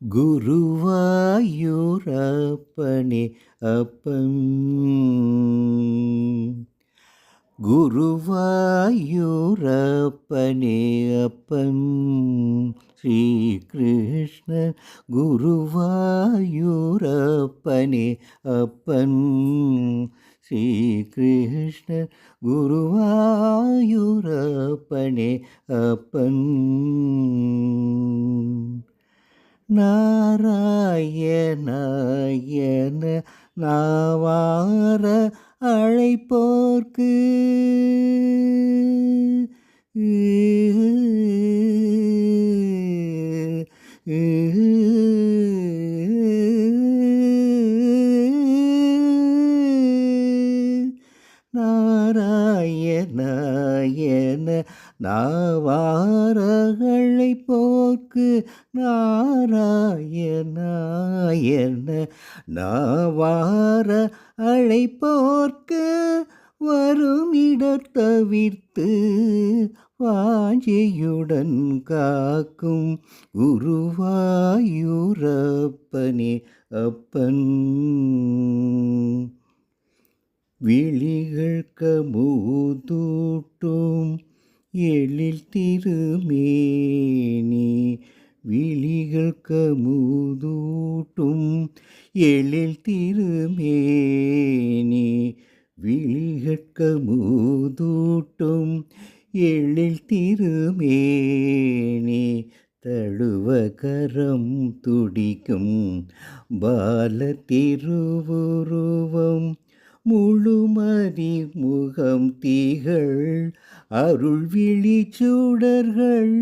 குருவாயூரப்பனே அப்பன், குருவாயூரப்பனே அப்பன், ஸ்ரீகிருஷ்ணன் குருவாயூரப்பனே அப்பன், ஸ்ரீகிருஷ்ணன் குருவாயூரப்பனே அப்பன். நாராயணாயன நாவார அழைப்போர்க்கு நாராயணாயன நாவாரகளை போக்கு நாராயணாயன நாவார அழைப்போர்க்கு வரும் இடத்தவிர்த்து வாஞ்சையுடன் காக்கும் குருவாயூரப்பனே அப்பன். விழிகள் கமுதூட்டும் எழில் திருமேனி, விழிகள் கமுதூட்டும் எழில் திருமேனி, விழிகள் கமுதூட்டும் எழில் திருமேனி, தழுவ கரம் துடிக்கும் பால திருவுருவம், முழுமதி முகம் தீகள் அருள் விழி சூடர்கள்.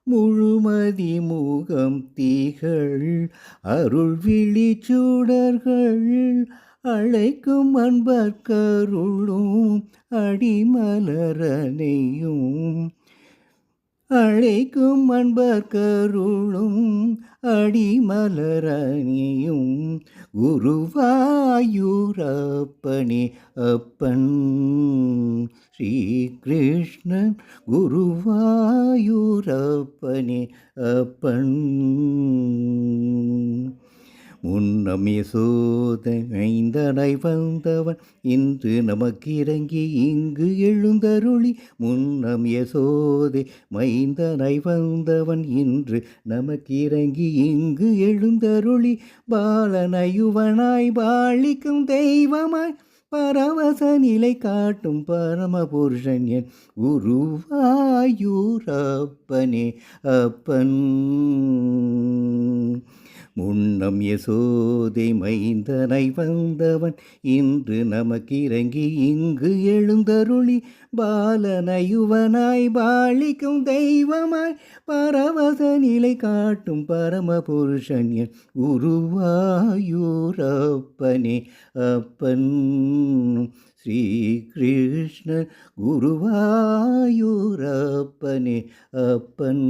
முழுமதி முகம் தீகள் அருள் விழி சூடர்கள், அழைக்கும் அன்பர்க்கருளும் அடிமலரனையும், அழைக்கும் அன்பர்க்கருளும் அடிமலரனையும் குருவாயூரப்பனே அப்பன், ஸ்ரீகிருஷ்ணன் குருவாயூரப்பனே அப்பன். முன்னம் யசோதை மைந்தனாய் வந்தவன் இன்று நமக்கிறங்கி இங்கு எழுந்தருளி, முன்னம் யசோதை மைந்தனாய் வந்தவன் இன்று நமக்கிறங்கி இங்கு எழுந்தருளி, பாலனயுவனாய் பாலிக்கும் தெய்வமாய் பரவச நிலை காட்டும் பரமபுருஷன் என் குருவாயூரப்பனே அப்பன். முன்னம் யசோதை மைந்தனாய் வந்தவன் இன்று நமக்கிறங்கி இங்கு எழுந்தருளி, பாலனயுவனாய் பாலிக்கும் தெய்வமாய் பரவச நிலை காட்டும் பரமபுருஷன் என் குருவாயூரப்பனே அப்பன், ஸ்ரீகிருஷ்ண குருவாயூரப்பனே அப்பன்.